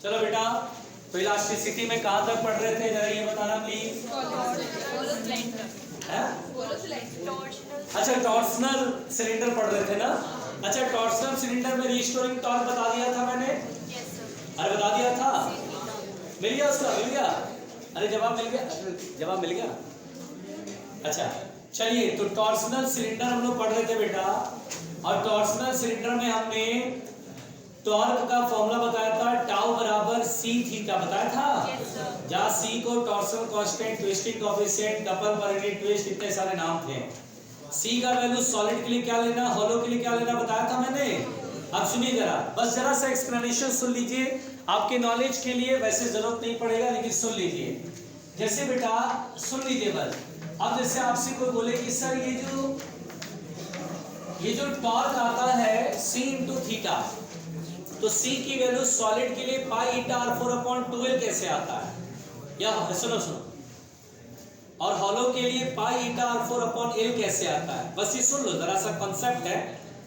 चलो बेटा, तो इलास्टिसिटी में कहाँ तक पढ़ रहे थे, जरा ये बताना प्लीज। अच्छा, टॉर्सनल सिलेंडर पढ़ रहे थे ना। अच्छा, टॉर्सनल सिलेंडर में रिस्टोरिंग टॉर्क बता दिया था मैंने। अरे बता दिया था, मिल गया उसका, मिल गया। अरे जवाब मिल गया, जवाब मिल गया। अच्छा चलिए, तो टॉर्सनल सिलेंडर हम लोग पढ़ रहे थे बेटा, और टॉर्सनल सिलेंडर में हमने टॉर्क का फॉर्मूला बताया था, टाउ बराबर सी थीटा बताया था। जहाँ सी को torsional constant, twisting coefficient, couple per unit twist, इतने सारे नाम थे। सी का वैल्यू सॉलिड के लिए क्या लेना, हॉलो के लिए क्या लेना बताया था मैंने। अब सुनिए जरा, बस जरा सा एक्सप्लेनेशन सुन लीजिए, आपके नॉलेज के लिए, वैसे जरूरत नहीं पड़ेगा लेकिन सुन लीजिए। जैसे बेटा सुन लीजिए बस। अब जैसे आपसे कोई बोले कि सर ये जो टॉर्क आता है C इंटू थीटा, तो C की वैल्यू सॉलिड के लिए पाई ईटा r4/12 कैसे आता है, या सुनो सुनो, और हॉलो के लिए पाई ईटा r4/L कैसे आता है। बस ये सुन लो, जरा सा कॉन्सेप्ट है,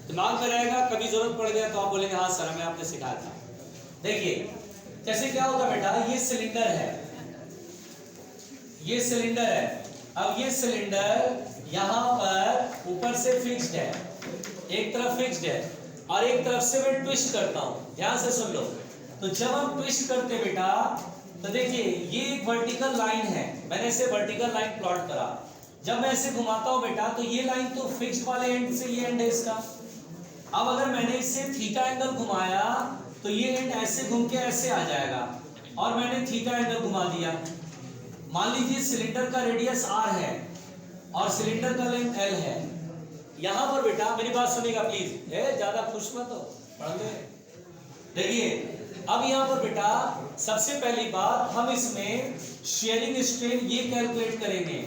दिमाग में रहेगा, कभी जरूरत पड़ गया तो आप बोलेंगे हाँ सर हमें आपने सिखाया था। देखिए जैसे क्या होगा बेटा, ये सिलेंडर है, ये सिलेंडर है। अब ये सिलेंडर यहां पर ऊपर से फिक्स्ड है, एक तरफ फिक्स्ड है और एक तरफ से मैं ट्विस्ट करता हूं, ध्यान से सुन लो। तो जब हम ट्विस्ट करते बेटा, तो देखिए ये एक वर्टिकल लाइन है, मैंने इसे वर्टिकल लाइन प्लॉट करा। जब मैं इसे घुमाता हूं बेटा, तो ये लाइन तो फिक्स्ड वाले एंड से ये एंड है इसका। अब अगर मैंने इसे थीटा एंगल घुमाया, तो ये एंड ऐसे घूम के ऐसे आ जाएगा, और मैंने थीटा एंगल घुमा दिया। मान लीजिए सिलेंडर का रेडियस r है और सिलेंडर का लेंथ l है। यहां पर बेटा मेरी बात सुनिएगा प्लीज, ज्यादा खुश मत हो, पढ़ ले। देखिए अब यहां पर बेटा सबसे पहली बात, हम इसमें शेयरिंग स्ट्रेन ये कैलकुलेट करेंगे।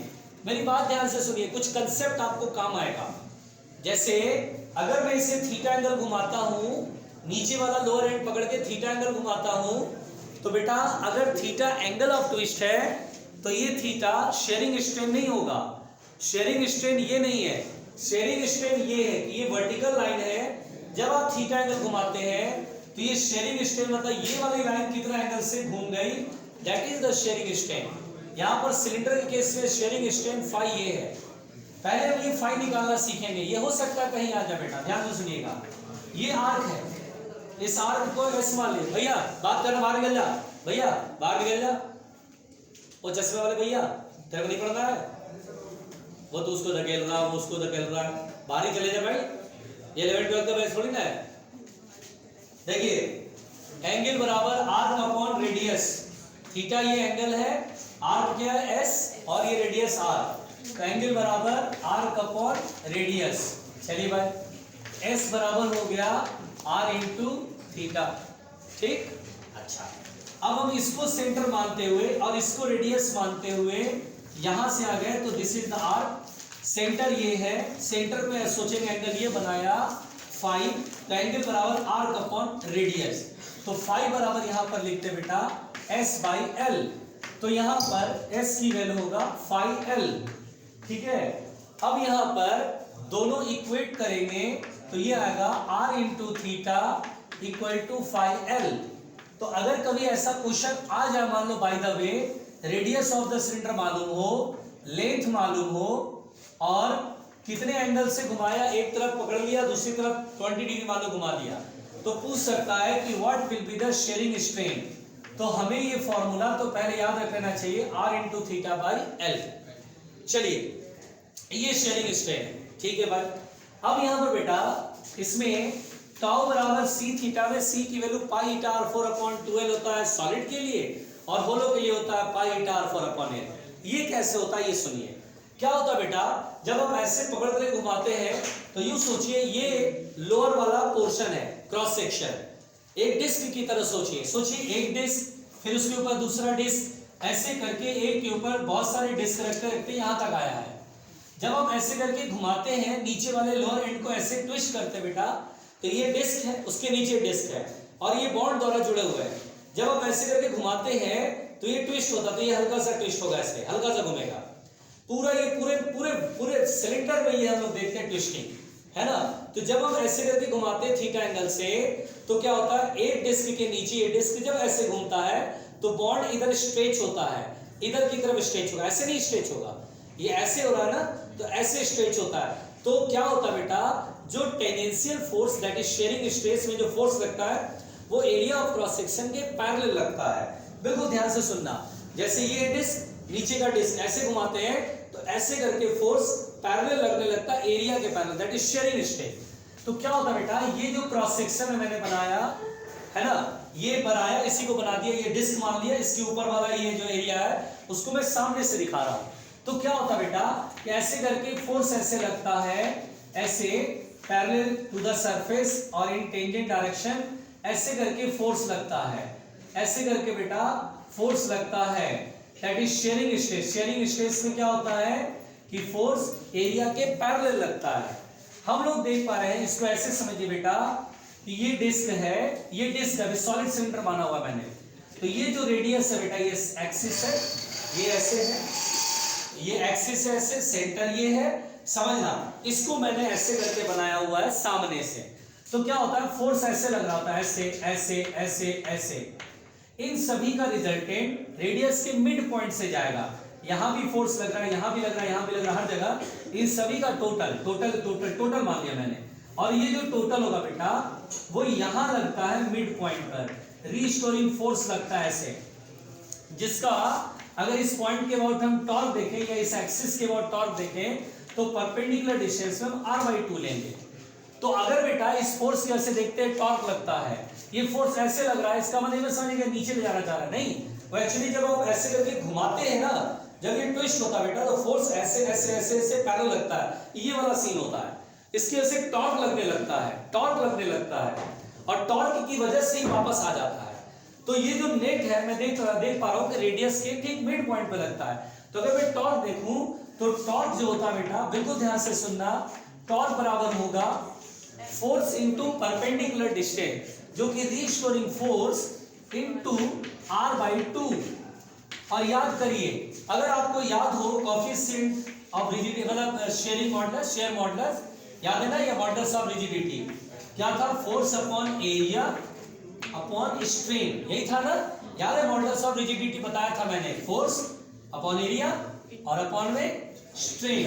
मेरी बात ध्यान से सुनिए, कुछ कंसेप्ट आपको काम आएगा। जैसे अगर मैं इसे थीटा एंगल घुमाता हूं, नीचे वाला लोअर एंड पकड़ के थीटा एंगल घुमाता हूं, तो बेटा अगर थीटा एंगल ऑफ ट्विस्ट है, तो ये थीटा शेयरिंग स्ट्रेन नहीं होगा। शेयरिंग स्ट्रेन ये नहीं है, शेयरिंग स्ट्रेन ये है कि ये वर्टिकल लाइन है। जब आप थीटा एंगल घुमाते हैं, तो ये शेयरिंग स्ट्रेन मतलब ये वाली लाइन कितना एंगल से घूम गई, that is the sharing strain. यहाँ पर सिलेंडर के केस में शेयरिंग स्ट्रेन फाई ये है। पहले हम ये फाई निकालना सीखेंगे, ये हो सकता है कहीं आ जाए बेटा, ध्यान से सुनिएगा। ये आर्क है, इस आर्क को ऐसे मान ले, भैया बात करना, बाहर निकल जा, भैया बाहर निकल जा। वो चश्मे वाले भैया, तेरे को नहीं पढ़ना है, वो तो उसको धकेल रहा है, वो उसको धकेल रहा है, बाहर ही चले जा भाई, ये 11-12 का बैच थोड़ी ना है। देखिए एंगल बराबर आर्क अपॉन रेडियस, थीटा ये एंगल है, आर्क क्या है s, और ये रेडियस r, तो एंगल बराबर आर्क अपॉन रेडियस। चलिए भाई s बराबर हो गया r इंटू थीटा, ठीक। अच्छा, अब हम इसको सेंटर मानते हुए और इसको रेडियस मानते हुए यहां से आ गए, तो this is the arc, centre ये है, सेंटर में सोचेंगे एंगल ये बनाया फाई, तो एंगल बराबर आर्क अपॉन रेडियस। तो फाई बराबर यहां पर लिखते बेटा s/l, तो यहां पर s की वैल्यू होगा फाई l, ठीक है। अब यहां पर दोनों इक्वेट करेंगे, तो ये आएगा r into theta equal to phi l। तो अगर कभी ऐसा क्वेश्चन आ जाए, मान लो by the way radius of the cylinder मालूम हो, लेंथ मालूम हो, और कितने एंगल से घुमाया, एक तरफ पकड़ लिया, दूसरी तरफ 20 डिग्री मान लो घुमा दिया, तो पूछ सकता है कि what will be the sharing strain. तो हमें ये फॉर्मूला तो पहले याद रख लेना चाहिए, r into theta by l। चलिए ये शेयरिंग स्ट्रेन, ठीक है भाई। अब यहां पर बेटा इसमें टाउ बराबर सी थीटा में सी की वैल्यू पाई ईटा r4/12 होता है सॉलिड के लिए, और होलो के लिए होता है पाई ईटा r4/L। ये कैसे होता है ये सुनिए। क्या होता है बेटा, जब हम ऐसे पकड़ कर घुमाते हैं, तो यूं सोचिए ये लोअर वाला पोर्शन है, क्रॉस सेक्शन, एक डिस्क की तरह सोचिए। सोचिए एक डिस्क, फिर उसके ऊपर दूसरा डिस्क, ऐसे करके एक के ऊपर बहुत सारे डिस्क रखते रखते यहां तक आया है। जब हम ऐसे करके घुमाते हैं, नीचे वाले लोअर एंड को ऐसे ट्विस्ट करते बेटा, तो ये डिस्क है, उसके नीचे डिस्क है, और ये बॉन्ड द्वारा जुड़े हुए हैं। जब हम ऐसे करके घुमाते हैं, तो ये ट्विस्ट होता, तो ये हल्का सा ट्विस्ट होगा, ऐसे हल्का सा घूमेगा पूरा, ये पूरे पूरे पूरे सिलेंडर में ये हम लोग देखते हैं ट्विस्टिंग, है ना। तो जब हम ऐसे करके घुमाते हैं थीटा एंगल से, तो क्या होता है, एक डिस्क के नीचे ये डिस्क जब ऐसे घूमता है तो बॉन्ड इधर स्ट्रेच होता है, इधर की तरफ स्ट्रेच होगा, ऐसे नहीं स्ट्रेच होगा, ये ऐसे हो रहा है ना, तो ऐसे स्ट्रेच होता है। तो क्या होता है बेटा, जो tangential force that is sharing stress में जो फोर्स लगता है वो एरिया ऑफ क्रॉस सेक्शन के पैरेलल लगता है। बिल्कुल ध्यान से सुनना, जैसे ये डिस्क नीचे का डिस्क ऐसे घुमाते हैं तो ऐसे करके फोर्स पैरेलल लगने लगता है एरिया के parallel, that is sharing stress. तो क्या होता है बेटा, ये जो क्रॉस सेक्शन में मैंने बनाया है ना, ये बनाया, इसी को बना दिया, ये डिस्क मान लिया, इसके ऊपर वाला ये जो एरिया है उसको मैं सामने से दिखा रहा हूं। तो क्या होता है बेटा कि ऐसे करके फोर्स ऐसे लगता है, ऐसे पैरेलल टू द सरफेस और इन टेंजेंट डायरेक्शन, ऐसे करके फोर्स लगता है, ऐसे करके बेटा फोर्स लगता है, that is sharing stress. Sharing stress में क्या होता है कि फोर्स एरिया के पैरेलल लगता है। हम लोग देख पा रहे हैं, इसको ऐसे समझिए बेटा कि ये डिस्क है, ये डिस्क है, सॉलिड सिलेंडर माना हुआ मैंने, तो ये जो रेडियस है बेटा, ये एक्सिस है, ये ऐसे है, ये एक्सिस है, ऐसे सेंटर ये है, समझना, इसको मैंने ऐसे करके बनाया हुआ है सामने से। तो क्या होता है, फोर्स ऐसे लग रहा होता है, ऐसे ऐसे ऐसे ऐसे, इन सभी का रिजल्टेंट रेडियस के मिड पॉइंट से जाएगा। यहां भी फोर्स लग रहा है, यहां भी लग रहा है, यहां भी लग रहा है, हर जगह इन सभी का टोटल टोटल टोटल टोटल मान लिया मैंने, और ये जो टोटल होगा बेटा वो यहां लगता है मिड पॉइंट पर, रीस्टोरिंग फोर्स लगता है ऐसे, जिसका अगर इस पॉइंट के अबाउट हम टॉर्क देखें या इस एक्सिस के अबाउट टॉर्क देखें तो परपेंडिकुलर डिस्टेंस में हम r/2 लेंगे। तो अगर बेटा इस फोर्स की वजह से देखते हैं टॉर्क लगता है, ये फोर्स ऐसे लग रहा है, इसका मतलब समझिएगा नीचे ले जाना चाह रहा है, नहीं, वो एक्चुअली जब आप ऐसे करके घुमाते हैं ना, जब ये ट्विस्ट होता है बेटा, तो फोर्स ऐसे ऐसे ऐसे ऐसे पैरेलल लगता है, ये वाला सीन होता है, इसकी वजह से टॉर्क लगने लगता है, टॉर्क लगने लगता है, और टॉर्क की वजह से ही वापस आ जाता है। तो ये जो नेट है मैं देख पा रहा हूं कि रेडियस के ठीक मिड पॉइंट पे लगता है। तो अगर मैं टॉर्क देखूं तो टॉर्क जो होता है बेटा, बिल्कुल ध्यान से सुनना, टॉर्क बराबर होगा फोर्स इनटू परपेंडिकुलर डिस्टेंस, जो कि रीस्टोरिंग फोर्स इनटू r/2। और याद करिए, अगर आपको याद हो कोएफिशिएंट ऑफ रिजिडिटी, मतलब शेयरिंग मॉडुलस, शेयर मॉडुलस याद है ना, या मॉडुलस ऑफ रिजिडिटी क्या था, force upon area upon strain, यही था ना, याद है, मॉडुलस ऑफ रिजिडिटी बताया था मैंने, फोर्स अपॉन एरिया और अपॉन में स्ट्रेन,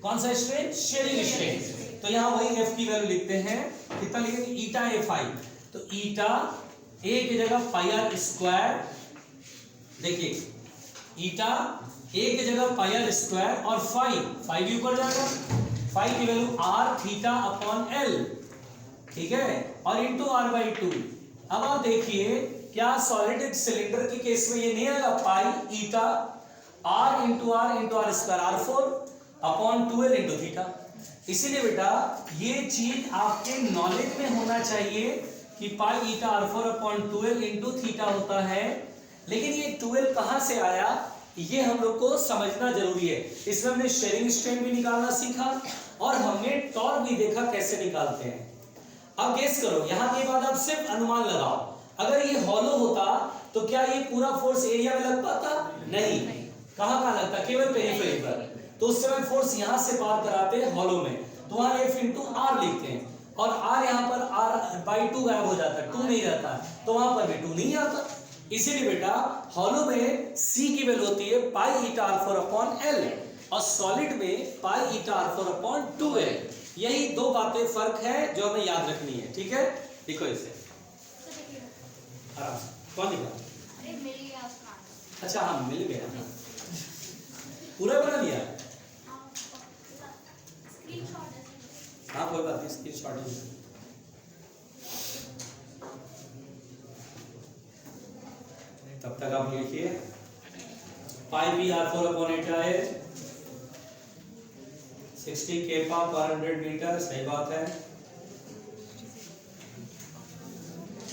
कौन सा स्ट्रेन, शेयरिंग स्ट्रेन। तो यहां वही एफ की वैल्यू लिखते हैं, कितना लिखेंगे, ईटा Fi, तो ईटा ए की जगह पाई आर स्क्वायर, देखिए ईटा ए की जगह पाई आर स्क्वायर, और फाई भी ऊपर जाएगा, फाई की value r theta upon L, ठीक है, और इंटू r/2। अब आप देखिए, क्या सॉलिड सिलेंडर के केस में ये नहीं आएगा, pi eta r into r square, r4 upon 2l into theta. इसीलिए बेटा ये चीज आपके नॉलेज में होना चाहिए कि पाई ईटा r4 upon 2l into theta होता है, लेकिन ये 2l कहां से आया ये हम लोग को समझना जरूरी है। इसमें हमने शेयरिंग स्ट्रेन भी निकालना सीखा और हमने टॉर्क भी देखा कैसे निकालते हैं। अब गेस करो, यहां के बाद आप सिर्फ अनुमान लगाओ, अगर ये हॉलो होता तो क्या ये पूरा फोर्स एरिया में लग पाता, नहीं, कहां लगता, केवल पेरिफेरी पर। तो उस समय फोर्स यहां से पार कराते हैं हॉलो में, तो वहां F इंटू आर लिखते हैं, और r यहां पर r/2 गायब हो जाता है, 2 नहीं रहता, तो वहां पर भी 2 नहीं आता। इसीलिए बेटा हॉलो में c की वैल्यू होती है पाई ईटा r4 अपॉन l, और सॉलिड में पाई ईटा r4 अपॉन 2l। यही दो बातें फर्क है जो हमें याद रखनी है, ठीक है, देखो इसे आराम से, कौन लिखा, अरे मिल गया उसका, अच्छा हाँ मिल गया, पूरा बना लिया, स्क्रीनशॉट है, हाँ कोई बात नहीं, स्क्रीनशॉट है। तब तक आप लिखिए, पाई भी r4 अपॉन एटा है 60 केपा पर 100 मीटर, सही बात है।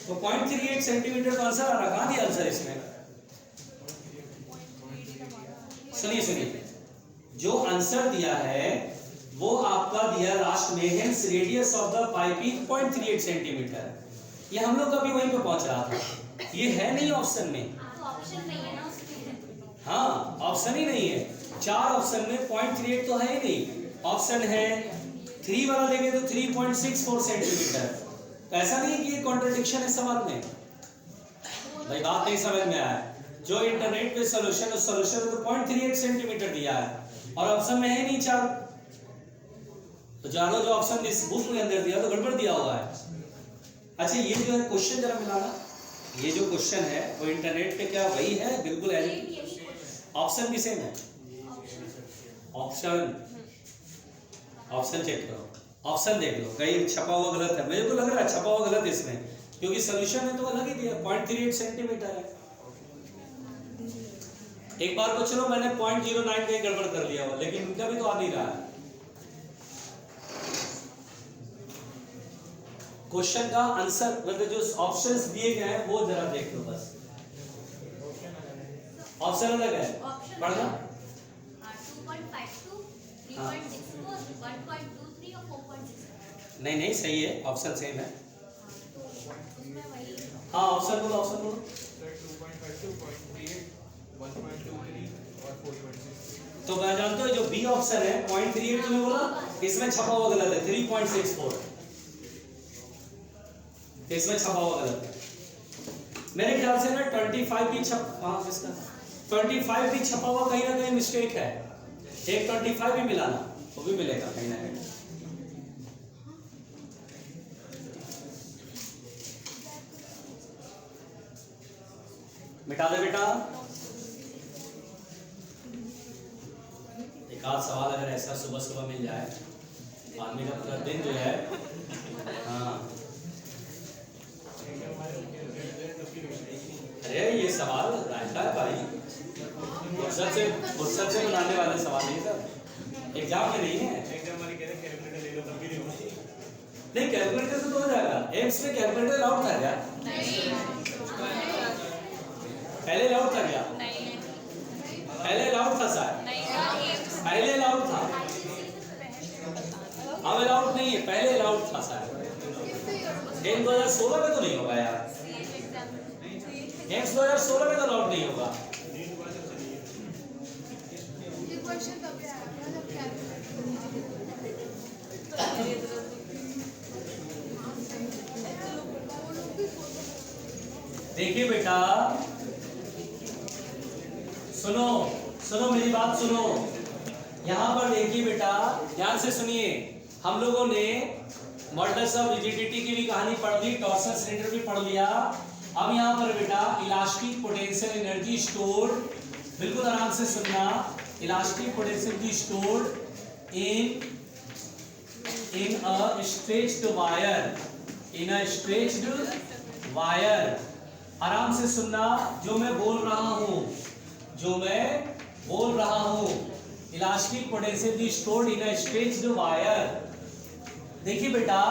तो 0.38 सेंटीमीटर का आंसर आ रहा, कहां दिया आंसर इसमें, सुनिए, जो आंसर दिया है वो आपका दिया लास्ट में, hence radius of the piping 0.38 centimetre, ये हम लोग कभी वहीं पे पहुंच रहा था, ये है नहीं ऑप्शन में, तो ऑप्शन नहीं है ना उसमें, हाँ ऑप्शन ही नहीं है, 4 ऑप्शन में 0.38 तो है ही नहीं, ऑप्शन है 3 वाला देंगे तो 3.64 सेंटीमीटर। तो ऐसा नहीं है कि ये कॉन्ट्रडिक्शन है सवाल में। भाई बात नहीं समझ में आया। जो इंटरनेट पे सॉल्यूशन है, सॉल्यूशन तो 0.38 सेंटीमीटर दिया है और ऑप्शन में है नहीं 4। तो जानो जो ऑप्शन इस बुक के अंदर दिया तो गड़बड़ दिया हुआ है। अच्छा ये जो है क्वेश्चन जरा मिलाना, ये जो क्वेश्चन है वो इंटरनेट पे क्या वही है बिल्कुल ऑप्शन भी सेम है। ऑप्शन चेक करो, ऑप्शन देख लो कहीं छपा हुआ गलत है। मुझे तो लग रहा है छपा हुआ गलत इसमें, क्योंकि सोल्यूशन है तो अलग ही दिया 0.38 सेंटीमीटर है। एक बार को चलो मैंने 0.09 का गड़बड़ कर लिया हुआ, लेकिन उनका भी तो आ नहीं रहा है। क्वेश्चन का आंसर मतलब जो ऑप्शंस दिए गए हैं वो जरा देख लो बस। ऑप्शन अलग है, पढ़ना 2.52, 3.64, 1.23 और 4.6। नहीं नहीं सही है, ऑप्शन सेम है। तो उसमें वही हाँ ऑप्शन बोलो, ऑप्शन बोलो। 2.52, 0.38, 1.23 और 4.6। तो मैं जानता हूँ जो बी ऑप्शन है 0.38 तुमने बोला, इसमें छपा हुआ गलत है 3.64, इसमें छपा हुआ गलत है। मेरे ख्याल से ना 25 भी इसका 25 भी छपा हुआ कहीं ना कहीं मिस्टेक है। एक 25 भी मिलाना, वो भी मिलेगा कहीं ना कहीं। मिटा दे बेटा। एक आध सवाल अगर ऐसा सुबह सुबह मिल जाए, आदमी का पूरा दिन जो है। हाँ अरे ये सवाल रहता है भाई, फुर्सत से बनाने वाले सवाल नहीं सर, एग्जाम में नहीं है। एग्जाम वाले कहते हैं कैलकुलेटर ले लो तब भी नहीं होगी। नहीं कैलकुलेटर से तो हो जाएगा। एम्स में कैलकुलेटर अलाउड था क्या? पहले अलाउड था क्या? पहले अलाउड था सर, पहले अलाउड था, अब अलाउड नहीं है, पहले अलाउड था सर। 2016 में तो नहीं होगा यार, एम्स 2016 में तो अलाउड नहीं होगा। देखिए बेटा सुनो, सुनो मेरी बात सुनो, यहाँ पर देखिए बेटा ध्यान से सुनिए। हम लोगों ने मॉडल्स ऑफ रिजिडिटी की भी कहानी पढ़ ली, टॉर्सन सिलेंडर भी पढ़ लिया। अब यहाँ पर बेटा इलास्टिक पोटेंशियल एनर्जी स्टोर्ड, बिल्कुल आराम से सुनना, elastic potential energy stored in a stretched wire, in a stretched wire. आराम से सुनना जो मैं बोल रहा हूँ, जो मैं बोल रहा हूँ। Elastic potential energy stored in a stretched wire. देखिए बेटा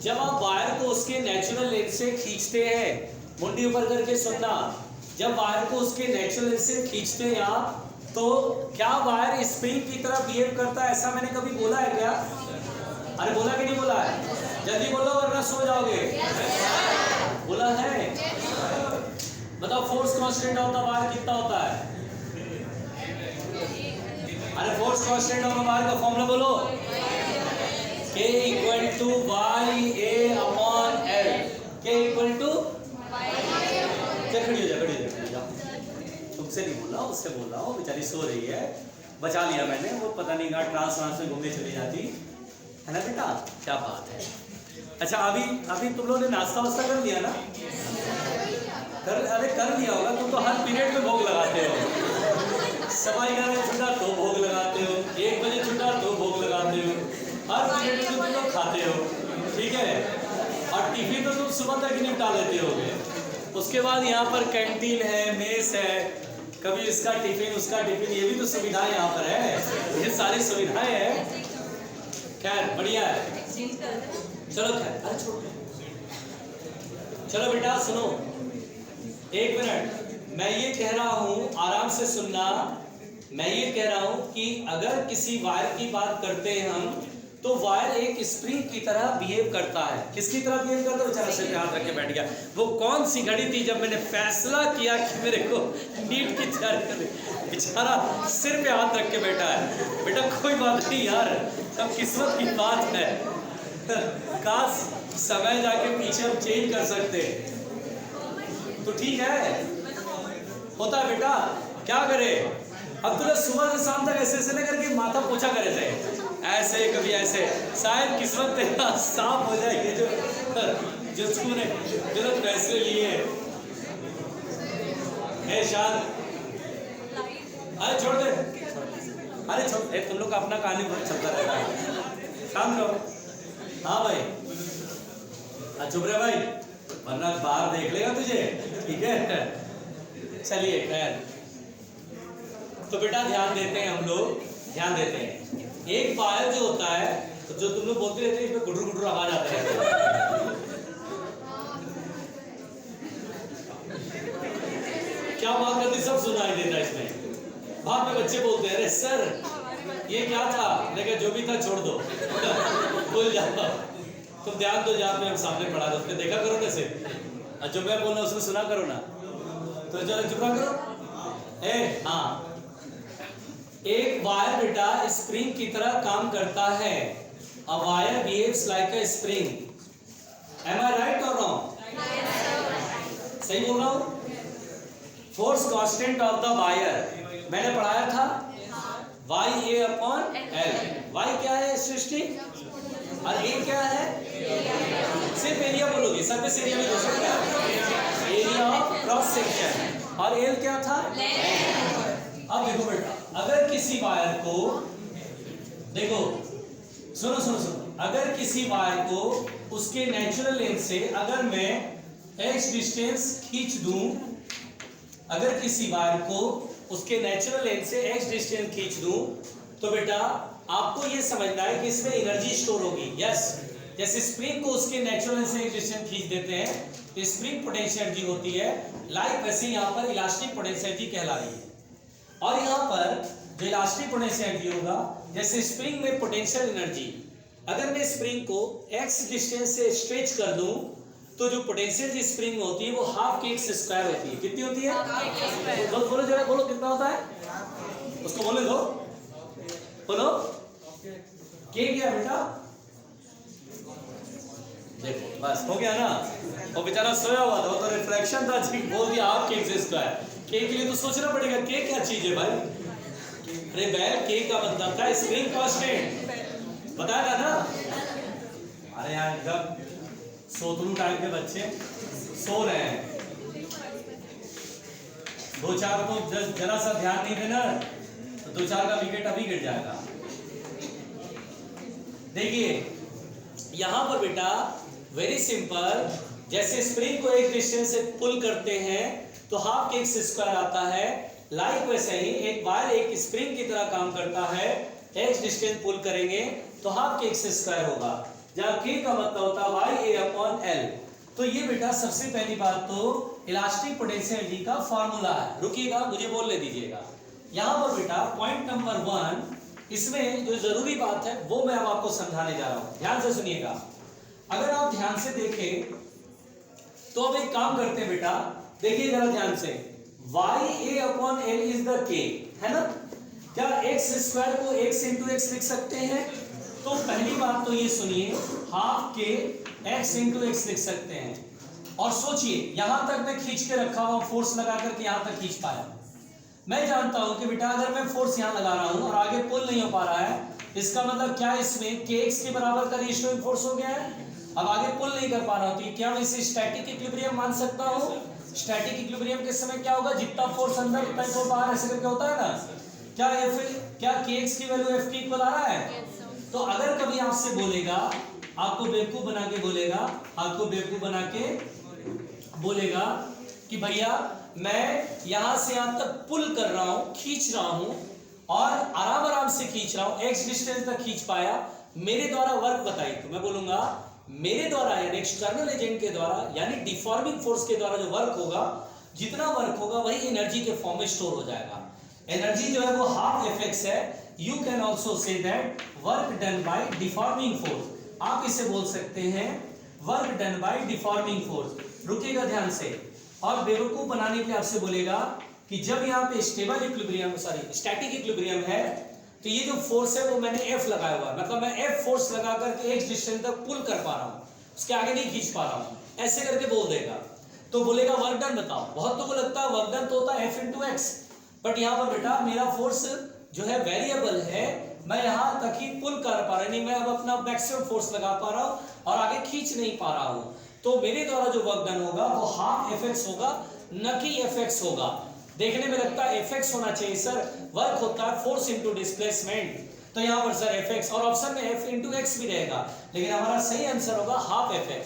जब आप वायर को उसके नेचुरल लेंथ से खींचते हैं, मुंडी ऊपर करके सुनना, जब वायर को उसके नेचुरल लेंथ से खींचते हैं आप, तो क्या वायर स्प्रिंग की तरह बिहेव करता है? ऐसा मैंने कभी बोला है क्या? अरे बोला कि नहीं बोला है? जल्दी बोलो वरना सो जाओगे। बोला है? बताओ फोर्स कांस्टेंट होता वायर कितना होता है? अरे फोर्स कांस्टेंट होता वायर का फॉर्मूला बोलो। K equal to Y A upon L. K equal to खड़ी हो जा। तुमसे नहीं बोल रहा हूँ, उससे बोल रहा हूँ, बेचारी सो रही है, बचा लिया मैंने। वो पता नहीं कहाँ ट्रांस में घूमने चली जाती है ना बेटा, क्या बात है। अच्छा अभी तुम लोगों ने नाश्ता वास्ता कर लिया ना? अरे कर लिया होगा, तुम तो हर पीरियड में भोग लगाते हो। 11:15 छुटा तो भोग लगाते हो, 1 बजे छुटा तो भोग लगाते हो, हर पीरियड में तुम लोग खाते हो, ठीक है। और टिफिन तो तुम सुबह तक ही निपटा लेते होगे। उसके बाद यहाँ पर कैंटीन है, मेस है, कभी इसका टिफिन उसका टिफिन, ये भी तो सुविधाएं यहाँ पर है, ये सारी सुविधाएं हैं। खैर बढ़िया है, चलो खैर, अरे छोड़, चलो बेटा सुनो, 1 मिनट। मैं ये कह रहा हूँ, आराम से सुनना, मैं ये कह रहा हूँ कि अगर किसी वायर की बात करते हैं हम, तो वायर एक स्प्रिंग की तरह बिहेव करता है। किसकी तरह बिहेव करता है? बेचारा सिर पे हाथ रख के बैठ गया। वो कौन सी घड़ी थी जब मैंने फैसला किया कि मेरे को नीट की तैयारी करनी? बेचारा सिर पे हाथ रख के बैठा है। बेटा कोई बात नहीं यार, अब किस्मत की बात है, काश समय जाके पीछे हम चेंज कर सकते, तो ठीक है, होता है बेटा, क्या करे। अब तो सुबह से शाम तक ऐसे ऐसे नहीं करके माथा पोछा करे थे, ऐसे कभी ऐसे, शायद किस्मत तेरा साफ हो जाए। ये जो तूने गलत फैसले लिए, शायद अरे छोड़ दे, अरे छोड़, तुम लोग का अपना कहानी बहुत चलता रहता है, काम करो। हाँ भाई, चुप रहे भाई, वरना बाहर देख लेगा तुझे, ठीक है। चलिए खैर, तो बेटा ध्यान देते हैं, हम लोग ध्यान देते हैं। एक वायर जो होता है, तो जो तुम लोग बोलते रहते हैं, इसमें गुडुर गुडुर आवाज आता है, क्या बात करती, सब सुनाई देता है इसमें। बाद में बच्चे बोलते हैं, अरे सर ये क्या था, लेकिन जो भी था छोड़ दो, भूल जाओ, तुम ध्यान दो, जहाँ पे हम सामने पढ़ा दो, उसमें देखा करो कैसे, और जो मैं बोल रहा हूँ उसमें सुना करो ना, तो जरा चुप करो। हाँ, एक वायर बेटा स्प्रिंग की तरह काम करता है। A wire behaves like a spring. Am I right or wrong? सही बोल रहा हूँ। Force constant of the wire मैंने पढ़ाया था, Y A upon L. Y क्या है सृष्टि, और ए क्या है, सिर्फ एरिया बोलोगे, सरफेस एरिया भी हो सकता है, एरिया ऑफ क्रॉस सेक्शन। और एल क्या था, अब देखो बेटा, अगर किसी वायर को, देखो सुनो सुनो सुनो, अगर किसी वायर को उसके नेचुरल लेंथ से अगर मैं x डिस्टेंस खींच दूं, अगर किसी वायर को उसके नेचुरल लेंथ से x डिस्टेंस खींच दूं, तो बेटा आपको ये समझना है कि इसमें एनर्जी स्टोर होगी। यस, जैसे स्प्रिंग को उसके नेचुरल लेंथ से x डिस्टेंस खींच देते हैं तो स्प्रिंग पोटेंशियल एनर्जी होती है, लाइक वैसे यहाँ पर इलास्टिक पोटेंशियल एनर्जी कहला रही है। और यहाँ पर जो इलास्टिक पोटेंशियल एनर्जी होगा, जैसे स्प्रिंग में पोटेंशियल एनर्जी, अगर मैं स्प्रिंग को x डिस्टेंस से स्ट्रेच कर दूं, तो जो पोटेंशियल एनर्जी स्प्रिंग में होती है वो हाफ के एक्स स्क्वायर होती है। कितनी होती है, तो बोलो जरा, बोलो कितना होता है, उसको बोले दो, बोलो के क्या बेटा, देखो बस हो गया ना। वो बेचारा सोया हुआ था, वो तो रिफ्लेक्शन था, बोल दिया हाफ के एक्स स्क्वायर। के के लिए तो सोचना पड़ेगा, के क्या चीज है भाई। अरे बैल, के का मतलब था स्प्रिंग कांस्टेंट, बताया ना। अरे यार जब सोतलू टाइम के बच्चे सो रहे हैं, दो चार को जरा सा ध्यान नहीं देना तो दो चार का विकेट अभी गिर जाएगा। देखिए यहां पर बेटा वेरी सिंपल, जैसे स्प्रिंग को एक डिस्टेंस से पुल करते हैं तो हाफ के एक्स स्क्वायर आता है, लाइक वैसे ही एक वायर एक स्प्रिंग की तरह काम करता है, एक्स डिस्टेंस पुल करेंगे तो हाफ के एक्स स्क्वायर होगा, जहां के का मतलब होता है वाई ए अपॉन एल। तो ये बेटा सबसे पहली बात तो इलास्टिक पोटेंशियल एनर्जी का फॉर्मूला है। रुकिएगा, मुझे बोलने दीजिएगा। यहाँ पर बेटा पॉइंट नंबर 1, इसमें जो जरूरी बात है वो मैं अब आपको समझाने जा रहा हूँ, ध्यान से सुनिएगा। अगर आप ध्यान से देखें तो अब एक काम करते हैं बेटा, देखिए जरा ध्यान से, Y A upon L is the K, है ना। क्या एक्स स्क्वायर को एक्स इंटू एक्स लिख सकते हैं? तो पहली बात तो ये सुनिए, हाफ के एक्स इंटू एक्स लिख सकते हैं। और सोचिए यहां तक मैं खींच के रखा हुआ, फोर्स लगा करके यहां तक खींच पाया। मैं जानता हूं कि बेटा अगर मैं फोर्स यहां लगा रहा हूं और आगे पुल नहीं हो पा रहा है, इसका मतलब क्या इसमें के एक्स के बराबर का रेशियो फोर्स हो गया है। अब आगे पुल नहीं कर पा रहा हूं तो क्या मैं इसे स्टैटिक इक्विलिब्रियम मान सकता हूं? स्टैटिक इक्विलिब्रियम के समय क्या होगा, जितना फोर्स अंदर उतना ही बाहर, ऐसे करके होता है ना। क्या क्या kx की वैल्यू f के इक्वल आ रहा है? तो अगर कभी आपसे बोलेगा, आपको बेवकूफ बना के बोलेगा, आपको बेवकूफ बना के बोलेगा कि भैया मैं यहां से यहां तक पुल कर रहा हूं, खींच रहा हूं और आराम आराम से खींच रहा हूं, x डिस्टेंस तक खींच पाया, मेरे द्वारा वर्क बताइए। तो मैं बोलूंगा मेरे द्वारा यानी एक्सटर्नल एजेंट के द्वारा यानी डिफॉर्मिंग फोर्स के द्वारा जो वर्क होगा, जितना वर्क होगा वही एनर्जी के फॉर्म में स्टोर हो जाएगा। एनर्जी जो है वो हाफ एफएक्स है। You can also say that work done by deforming force. आप इसे बोल सकते हैं work done by deforming force. रुकिएगा ध्यान से, और बेवकूफ बनाने के लिए आपसे बोलेगा कि जब यहाँ पे stable equilibrium, sorry static equilibrium है, तो ये जो फोर्स है वो मैंने F लगाया हुआ है, मतलब मैं F फोर्स लगा करके x डिस्टेंस तक पुल कर पा रहा हूँ, उसके आगे नहीं खींच पा रहा हूँ, ऐसे करके बोल देगा। तो बोलेगा वर्क डन बताओ। बहुत लोगों को लगता है वर्क डन तो होता है F into x, बट यहाँ पर बेटा मेरा फोर्स जो है वेरिएबल है, मैं यहाँ तक ही पुल कर पा रहा नहीं, मैं अब अपना मैक्सिमम फोर्स लगा पा रहा हूँ और आगे खींच नहीं पा रहा हूँ। तो मेरे द्वारा जो वर्क डन होगा वो हाफ Fx होगा, न कि Fx होगा। देखने में लगता है Fx होना चाहिए सर, वर्क होता है फोर्स इनटू डिस्प्लेसमेंट, तो यहाँ पर सर Fx और ऑप्शन में F into x भी रहेगा, लेकिन हमारा सही आंसर होगा half Fx।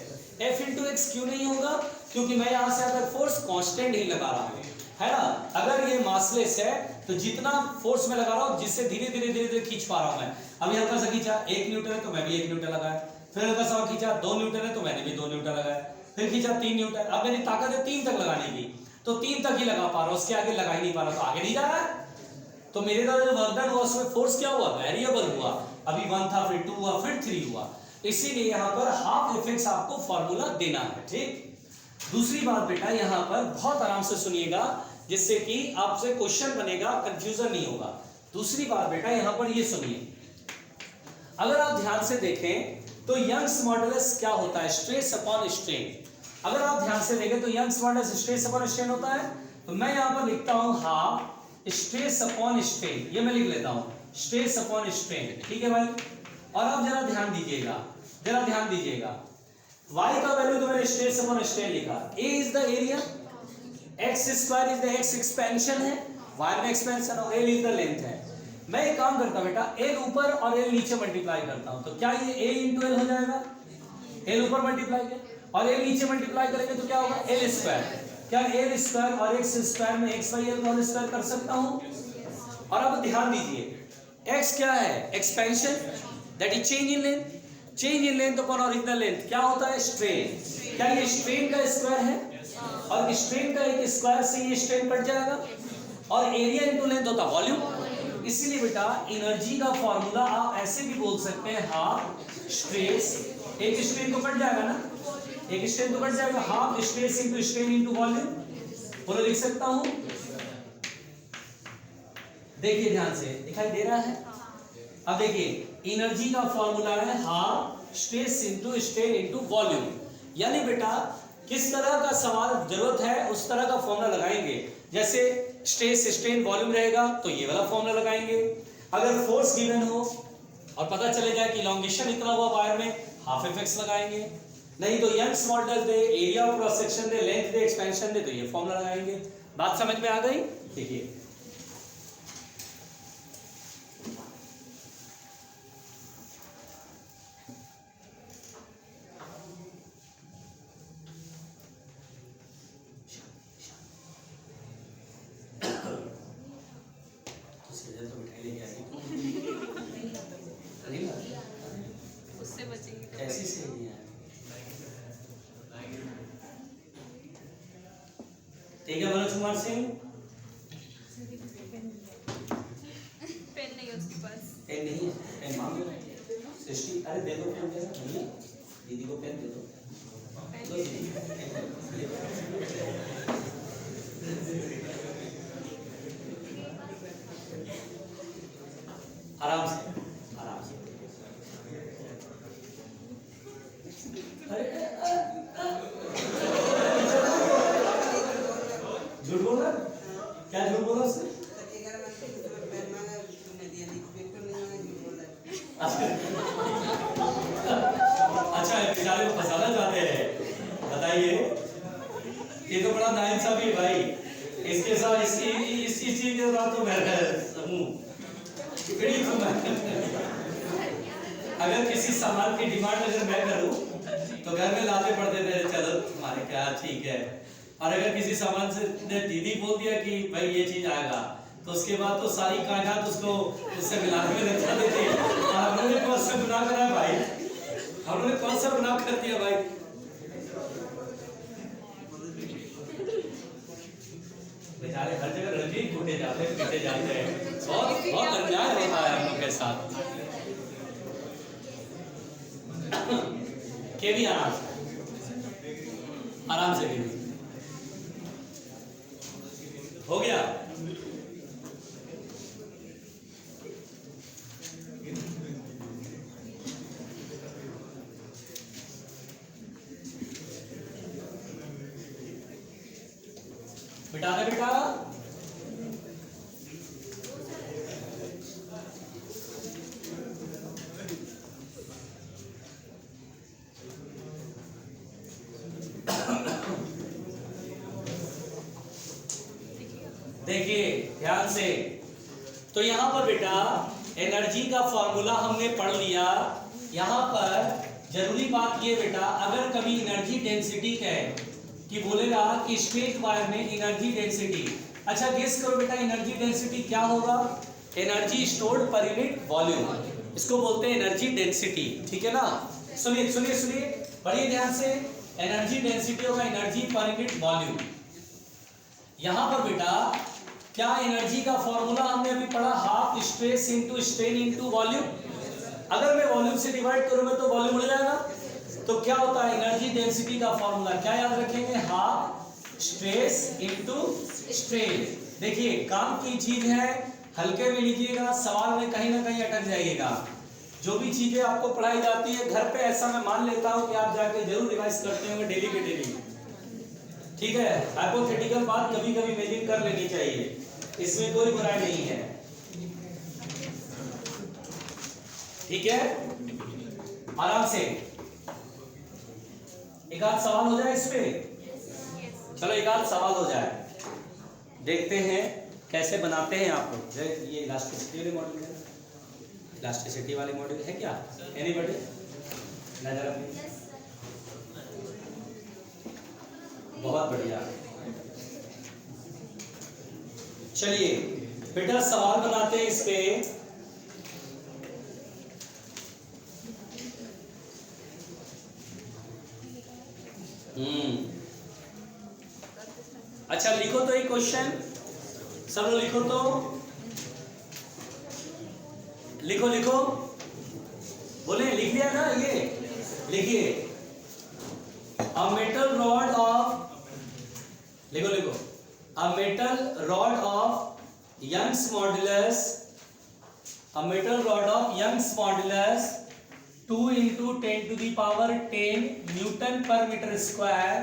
F into x क्यों नहीं होगा? क्योंकि मैं यहाँ से अगर फोर्स कांस्टेंट ही लगा रहा हूँ, है ना। अगर ये मासलेस है तो जितना फोर्स मैं लगा रहा हूँ, जिससे धीरे धीरे खींच पा रहा हूँ मैं। अभी हल्का सा खींचा 1 न्यूटन है तो मैं भी 1 न्यूटन लगाया, फिर हल्का सा खींचा 2 न्यूटन है तो मैंने भी 2 न्यूटन लगाया, फिर खींचा 3 न्यूटन। अब मेरी ताकत है 3 तक लगाने की, तो 3 तक ही लगा पा रहा हूँ, उसके आगे लगा ही नहीं पा रहा, तो आगे नहीं जा रहा है। तो मेरे द्वारा जो वर्क डन हुआ उसमें फोर्स क्या हुआ? वेरिएबल हुआ। अभी 1 था, फिर 2 हुआ, फिर 3 हुआ। इसीलिए यहाँ पर हाफ Fx आपको फॉर्मूला देना है, ठीक। दूसरी बात बेटा यहाँ पर बहुत आराम से सुनिएगा, जिससे कि आपसे क्वेश्चन बनेगा, कंफ्यूजन नहीं होगा। दूसरी बात बेटा यहाँ पर ये सुनिए, अगर आप ध्यान से देखें तो यंग्स मॉडुलस क्या होता है? Stress upon strain. अगर आप ध्यान से देखें तो Young's modulus stress upon strain होता है, तो मैं यहाँ पर लिखता हूँ हाफ स्ट्रेस अपॉन स्ट्रेन, ये मैं लिख लेता हूँ स्ट्रेस अपॉन स्ट्रेन, ठीक है भाई। और अब जरा ध्यान दीजिएगा, जरा ध्यान दीजिएगा, y का वैल्यू तो मैंने स्ट्रेस अपॉन स्ट्रेन लिखा, a is the area, x square is the x expansion है, y में एक्सपेंशन और l इज द लेंथ है। मैं एक काम करता हूं बेटा, l ऊपर और l नीचे मल्टीप्लाई करता हूं, तो क्या ये a into l हो जाएगा? l ऊपर मल्टीप्लाई किया और l नीचे मल्टीप्लाई करेंगे तो क्या होगा? l square. क्या l स्क्वायर और x स्क्वायर में x by l whole square कर सकता हूं? और अब ध्यान दीजिए, x क्या है? Expansion, that is change in length. Change in length upon original length क्या होता है? स्ट्रेन। क्या ये स्ट्रेन का स्क्वायर है? और स्ट्रेन का एक स्क्वायर से ये स्ट्रेन कट जाएगा, और एरिया इनटू लेंथ होता है वॉल्यूम। इसीलिए बेटा एनर्जी का फॉर्मूला आप ऐसे भी बोल सकते हैं, हाफ स्ट्रेस, एक स्ट्रेन तो कट जाएगा ना, एक स्ट्रेन तो कट जाएगा, half stress into strain into volume, बोलो लिख सकता हूं। देखिए ध्यान से, दिखाई दे रहा है? अब देखिए एनर्जी का फॉर्मूला है half stress into strain into volume. यानी बेटा किस तरह का सवाल जरूरत है उस तरह का फॉर्मूला लगाएंगे। जैसे स्ट्रेस स्ट्रेन वॉल्यूम रहेगा तो ये वाला फॉर्मूला लगाएंगे। अगर फोर्स गिवन हो और पता चले जाए कि इलॉन्गेशन इतना हुआ वायर में, हाफ Fx लगाएंगे। नहीं तो यंग्स मॉडुलस दे, एरिया ऑफ क्रॉस सेक्शन दे, लेंथ दे, एक्सपेंशन दे, तो ये फॉर्मूला लगाएंगे। बात समझ में आ गई? देखिए उससे बचेंगे तो ऐसी से नहीं है, ठीक है मनोज कुमार सिंह? पेन नहीं है उसके पास। पेन नहीं है, पेन मांग लो सृष्टि, अरे दे दो पेन, जरा भैया दीदी को पेन दे दो। आराम से, आराम से। झूठ बोल रहा? क्या झूठ बोल रहा उसने? अच्छा बेचारे को फंसाना चाहते हैं, बताइए। ये तो बड़ा नाइंसाफी है भाई, इसके साथ इस चीज के साथ तो मैं अगर किसी सामान की डिमांड अगर मैं करूं तो घर में लाते पड़ते थे, चलो तुम्हारे क्या ठीक है। और अगर किसी सामान से ने दीदी बोल दिया कि भाई ये चीज आएगा, तो उसके बाद तो सारी कायनात उसको उससे मिलाने में लग जाती थी। और हम लोगों ने कौन सा गुनाह करा भाई, हम लोगों ने कौन सा गुनाह कर दिया भाई। बेचारे हर जगह रंजीत टूटे जाते हैं, पीटे जाते हैं, बहुत बहुत अन्याय होता है हम लोग के साथ। के भी आराम से भी हो गया। देखिए ध्यान से, तो यहाँ पर बेटा एनर्जी का फॉर्मूला हमने पढ़ लिया। यहाँ पर जरूरी बात ये बेटा, अगर कभी एनर्जी डेंसिटी कहे कि बोलेगा कि स्ट्रेट वायर में एनर्जी डेंसिटी, अच्छा गेस करो बेटा एनर्जी डेंसिटी क्या होगा? Energy stored per unit volume, इसको बोलते हैं एनर्जी डेंसिटी, ठीक है ना। सुनिए सुनिए सुनिए, पढ़िए ध्यान से, एनर्जी डेंसिटी होगा एनर्जी पर यूनिट वॉल्यूम। यहाँ पर बेटा क्या एनर्जी का फॉर्मूला हमने अभी पढ़ा, half stress into strain into volume. अगर मैं वॉल्यूम से डिवाइड करूंगा तो वॉल्यूम उड़ जाएगा, तो क्या होता है एनर्जी डेंसिटी का फॉर्मूला, क्या याद रखेंगे? Half stress into strain. देखिए काम की चीज है, हल्के में लीजिएगा, सवाल में कहीं ना कहीं अटक जाइएगा। जो भी चीजें आपको पढ़ाई जाती है घर पे, ऐसा मैं मान लेता हूं कि आप जाके जरूर रिवाइज करते होंगे डेली के डेली, ठीक है। हाइपोथेटिकल बात कभी कभी इमेजिन कर लेनी चाहिए, इसमें कोई बुराई नहीं है, ठीक है। आराम से एक आध सवाल हो जाए इस पे, चलो एक आध सवाल हो जाए, देखते हैं कैसे बनाते हैं आप लोग। ये इलास्टिसिटी वाले मॉडल है, इलास्टिसिटी वाले मॉडल है क्या? एनीबॉडी नजर अपनी? बहुत बढ़िया। चलिए बेटा सवाल बनाते हैं इस पे। अच्छा लिखो तो एक क्वेश्चन, सब लोग लिखो तो, लिखो लिखो, बोले लिख लिया ना? ये लिखिए, अ मेटल रॉड ऑफ, लिखो लिखो, a metal rod of Young's modulus, a metal rod of Young's modulus 2 into 10 to the power 10 newton पर metre square,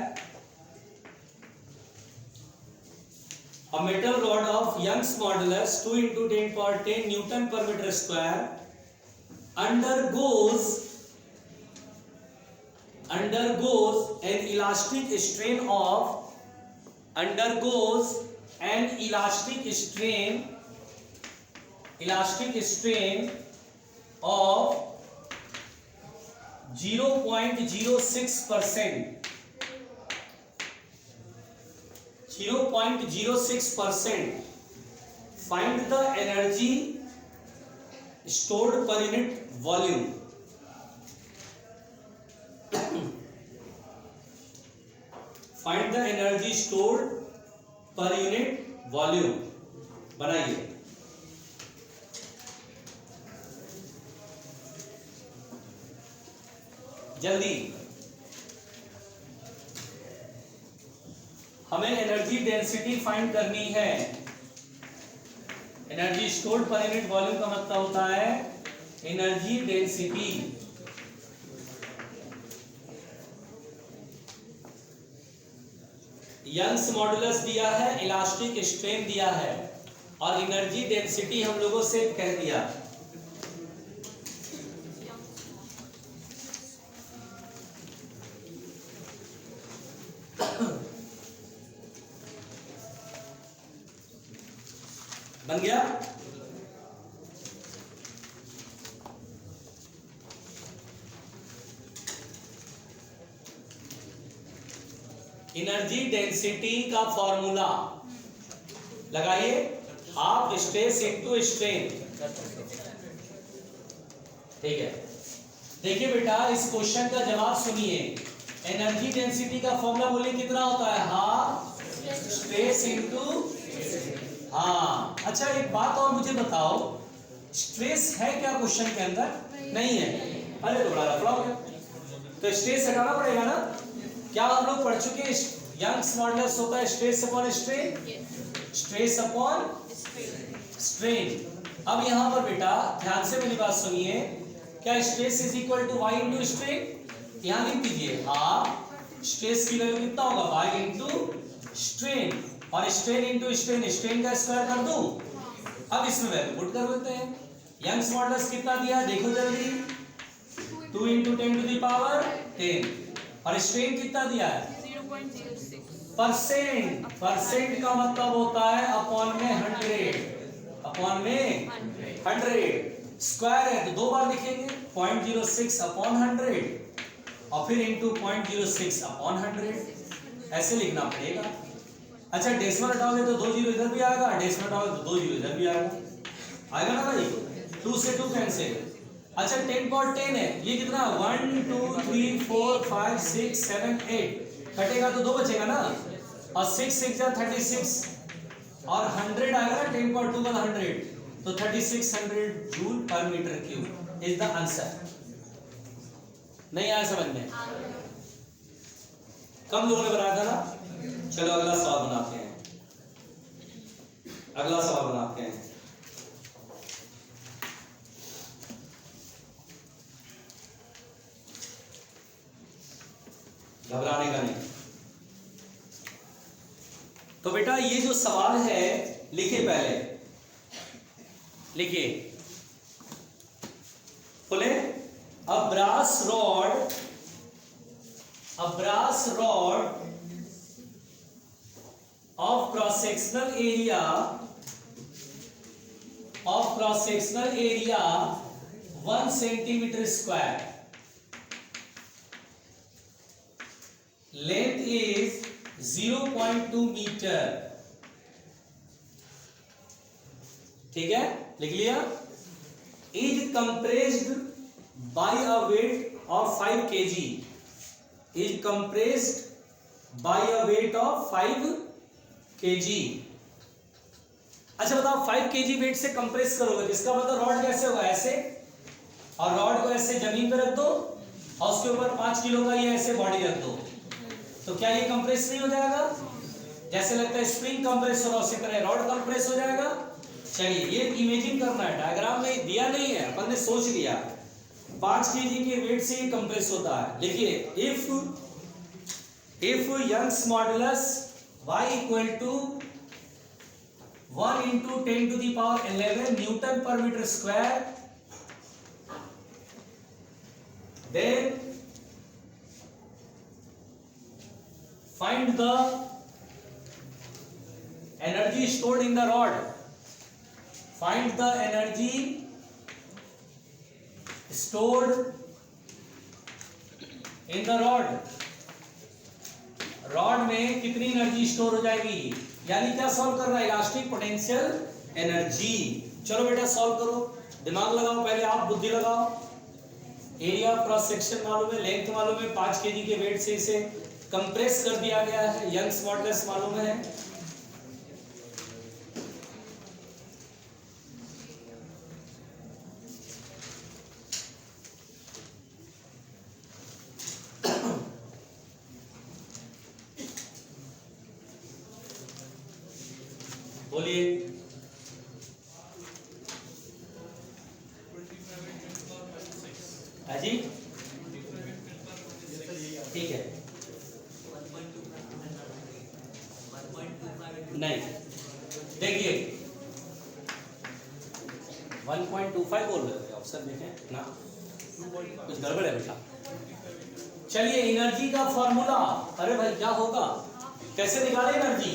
a metal rod of Young's modulus 2 into 10 power 10 newton पर metre square undergoes an elastic strain of, undergoes an elastic strain of 0.06%, 0.06%. Find the energy stored per unit volume. Find the energy stored per unit volume. बनाइए। जल्दी, हमें energy density find करनी है। Energy stored per unit volume का मतलब होता है energy density. Young's modulus दिया है, इलास्टिक स्ट्रेन दिया है, और एनर्जी डेंसिटी हम लोगों से कह दिया। बन गया? एनर्जी डेंसिटी का फॉर्मूला लगाइए, हाफ स्ट्रेस इनटू स्ट्रेन, ठीक है। देखिए बेटा इस क्वेश्चन का जवाब सुनिए। एनर्जी डेंसिटी का फॉर्मूला बोलिए कितना होता है? हाफ स्ट्रेस इनटू, हाँ। अच्छा एक बात और मुझे बताओ, स्ट्रेस है क्या क्वेश्चन के अंदर? नहीं है। अरे तो बड़ा लफड़ा हो गया, तो स्ट्रेस हटाना पड़ेगा ना। क्या हम लोग पढ़ चुके हैं यंग्स मॉडुलस होता है stress upon strain, stress upon strain. अब यहाँ पर बेटा ध्यान से मेरी बात सुनिए, क्या stress is equal to Y into strain? यहाँ लिख दीजिए, हाफ स्ट्रेस की वैल्यू कितना होगा? वाई इंटू स्ट्रेन, और स्ट्रेन इंटू स्ट्रेन, स्ट्रेन का स्क्वायर कर दूं। अब इसमें वैल्यू पुट कर देते हैं। यंग्स मॉडुलस कितना दिया देखो जल्दी, 2 into 10 to the power 10, और स्ट्रेन कितना दिया है? 0.06 परसेंट, परसेंट का मतलब होता है अपॉन में 100, अपॉन में 100, स्क्वायर है तो दो बार लिखेंगे 0.06 अपॉन 100 और फिर इंटू 0.06 अपॉन 100, ऐसे लिखना पड़ेगा। अच्छा डेसिमल हटाओगे तो 2 जीरो इधर भी आएगा, डेसिमल हटाओगे तो 2 जीरो इधर भी आएगा, आएगा ना भाई, 2 से 2 कैंसिल। अच्छा 10 पावर 10 है, ये कितना 1 2 3 4 5 6 7 8, कटेगा तो 2 बचेगा ना, और 6 6 जा 36 और 100 आएगा ना 10 पावर 2 का 100, तो 3600 जूल पर metre cube is the answer. नहीं आया समझ में? कम लोगों ने बनाया था ना। चलो अगला सवाल बनाते हैं, अगला सवाल बनाते हैं। घबराने का नहीं। तो बेटा ये जो सवाल है लिखिए, पहले लिखिए, बोले a brass rod of cross sectional area 1 centimeter square, length is 0.2 meter, ठीक है, लिख लिया, is compressed by a weight of 5 kg, is compressed by a weight of 5 kg। अच्छा बताओ 5 kg वेट से कंप्रेस करोगे, इसका मतलब रॉड कैसे होगा, ऐसे, और रॉड को ऐसे जमीन पे रख दो और उसके ऊपर 5 किलो का ये ऐसे बॉडी रख दो, तो क्या ये कंप्रेस नहीं हो जाएगा? जैसे लगता है स्प्रिंग कंप्रेस हो रहा है, उसी तरह रॉड कंप्रेस हो जाएगा। चलिए ये इमेजिन करना है, डायग्राम में दिया नहीं है, अपन ने सोच लिया 5 kg के वेट से ये कंप्रेस होता है। देखिए if Young's modulus y equal to 1 into 10 to the power 11 newton पर metre square, then find the energy stored in the rod, find the energy stored in the rod, rod में कितनी energy store हो जाएगी, यानी क्या solve कर रहा है, इलास्टिक पोटेंशियल एनर्जी। चलो बेटा सॉल्व करो, दिमाग लगाओ, पहले आप बुद्धि लगाओ। एरिया क्रॉस सेक्शन मालूम है, लेंथ मालूम है, 5 kg के वेट से इसे कंप्रेस कर दिया गया है, यंग्स मॉडुलस मालूम है, बोलिए। जी ठीक है, नहीं देखिए 1.25 बोल रहे थे, ऑप्शन देखें ना, कुछ गड़बड़ है बेटा। चलिए एनर्जी का फॉर्मूला, अरे भाई क्या होगा, कैसे निकाले एनर्जी,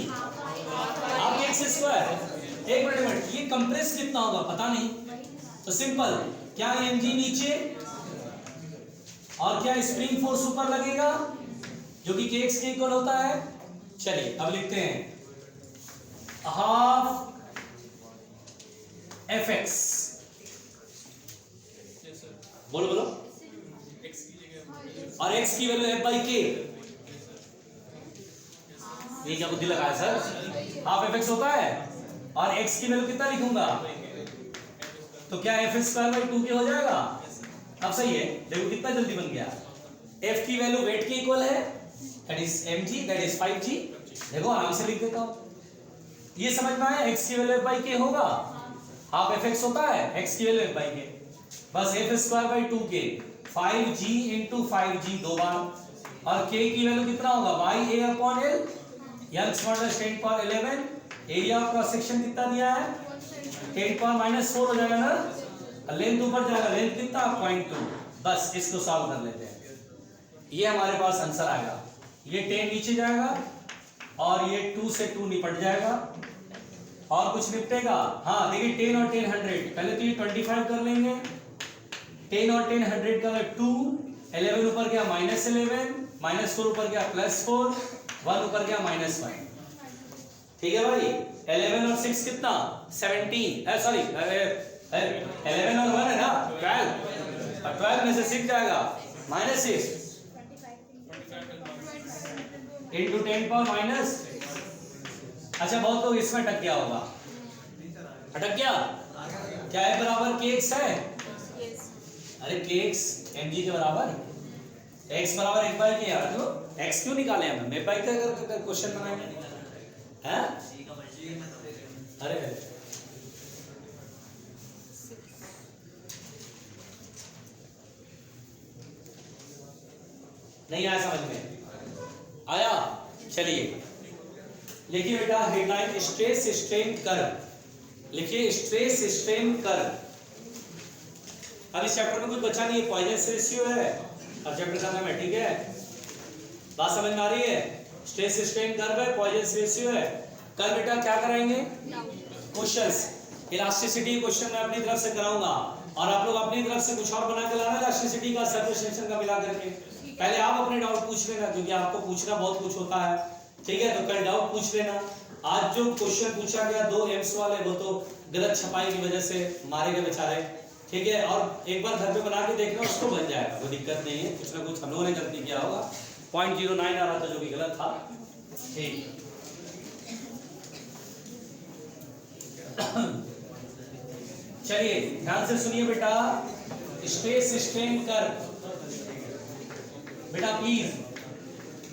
आप एक्स स्क्वायर, एक मिनट, ये कंप्रेस कितना होगा पता नहीं, तो सिंपल, क्या mg नीचे और क्या स्प्रिंग फोर्स ऊपर लगेगा जो कि kx के इक्वल होता है। चलिए अब लिखते हैं हाफ fx, बोलो बोलो, और x की वैल्यू f बाई k, ये क्या बुद्धि लगाया सर, हाफ एफ एक्स होता है और x की वैल्यू कितना लिखूंगा, तो क्या एफ स्क्वायर बाई 2k हो जाएगा। अब सही है, देखो कितना जल्दी बन गया, f की वैल्यू वेट के इक्वल है, that is mg, that is 5g, देखो आराम से लिख देता हूं, ये समझ में आया, x की वैल्यू f बाई k होगा, हाफ एफ एक्स होता है, x की वैल्यू f बाई k, बस F square by 2k, 5g into 5g दो बार, और k की वैल्यू कितना होगा, बाई a अपॉन l, Young's modulus 10 power 11, area of cross section कितना दिया है 10 पावर -4 हो जाएगा ना, लेंथ ऊपर जाएगा, लेंथ कितना 0.2, बस इसको सॉल्व कर लेते हैं, ये हमारे पास आंसर आएगा, ये 10 नीचे जाएगा और ये 2 से 2 निपट जाएगा। और कुछ निपटेगा? हाँ देखिए 10 और 10 100, पहले तो ये 25 कर लेंगे। 10 और 10 100 का 2, 11 ऊपर गया -11, -4 ऊपर गया +4, 1 ऊपर गया -1। ठीक है भाई, 11 और 6 कितना? 17, सॉरी 11 और 1 है ना 12, और 12 में से 6 जाएगा -6 into 10 पावर माइनस। अच्छा बहुत लोग इसमें अटक गया होगा, अटक गया क्या है? बराबर kx है। यस अरे kx mg के बराबर, x बराबर 1/k यार, तो x क्यों निकाले हमें? मैं बाई का अगर क्वेश्चन बनाएंगे हैं? अरे नहीं आया समझ में? आया? चलिए लिखिए बेटा हेडलाइन स्ट्रेस स्ट्रेन कर्व। लिखिए स्ट्रेस स्ट्रेन कर्व। अब इस चैप्टर में कुछ बचा नहीं है, पॉइजन रेशियो है और चैप्टर का नाम है। ठीक है, बात समझ में आ रही है? स्ट्रेस स्ट्रेन कर्व है, पॉइजन रेशियो है। कल बेटा क्या कराएंगे? क्वेश्चंस, इलास्टिसिटी क्वेश्चन मैं अपनी तरफ से कराऊंगा और आप लोग अपनी तरफ से कुछ और बना के लाना इलास्टिसिटी का, सरफेस टेंशन का मिला करके। पहले आप अपने डाउट पूछ लेना क्योंकि आपको पूछना बहुत कुछ होता है। ठीक है, तो कल डाउट पूछ लेना। आज जो क्वेश्चन पूछा गया 2 एम्स वाले, वो तो गलत छपाई की वजह से मारे गए बेचारे। ठीक है, और एक बार घर पे बना के देखना, उसको बन जाएगा, कोई दिक्कत नहीं है। कुछ ना कुछ हम लोगों ने गलती किया होगा, 0.09 आ रहा था जो कि गलत था। ठीक चलिए ध्यान से सुनिए बेटा, स्ट्रेस स्ट्रेन कर्व। बेटा प्लीज,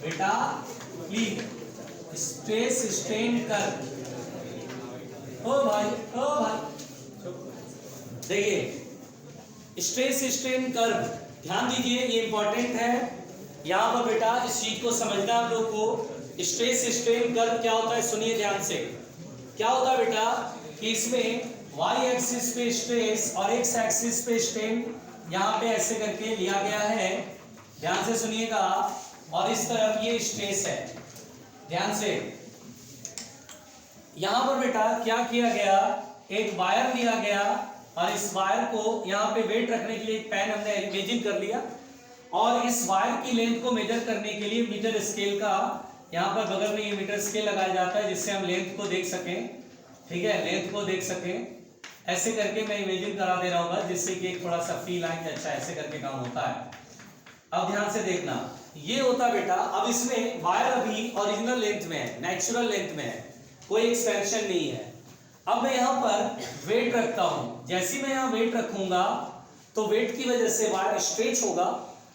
बेटा प्लीज, स्ट्रेस स्ट्रेन कर्व। ओ भाई देखिए स्ट्रेस स्ट्रेन कर्व ध्यान दीजिए, ये इंपॉर्टेंट है। यहां पर बेटा इस चीज को समझना आप लोग को। स्ट्रेस स्ट्रेन कर्व क्या होता है सुनिए ध्यान से। क्या होता है बेटा कि इसमें y एक्सिस पे स्ट्रेस और x एक्सिस पे स्ट्रेन यहाँ पे ऐसे करके लिया गया है, ध्यान से सुनिएगा। और इस तरफ ये स्ट्रेस है, ध्यान से। यहां पर बेटा क्या किया गया, एक वायर लिया गया और इस वायर को यहाँ पे वेट रखने के लिए एक पेन हमने इमेजिन कर लिया और इस वायर की लेंथ को मेजर करने के लिए मीटर स्केल का यहाँ पर बगल में ये मीटर स्केल लगाया जाता है जिससे हम लेंथ को देख सकें। ठीक है, लेंथ को देख सकें। ऐसे करके मैं इमेजिन करा दे रहा हूँ जिससे कि एक थोड़ा सा फील आए कि अच्छा ऐसे करके काम होता है। अब ध्यान से देखना, ये होता बेटा, अब इसमें वायर अभी ओरिजिनल लेंथ में है, नेचुरल लेंथ में है, कोई एक्सपेंशन नहीं है। अब मैं यहाँ पर वेट रखता हूँ, जैसे मैं यहाँ वेट रखूंगा तो वेट की वजह से वायर स्ट्रेच होगा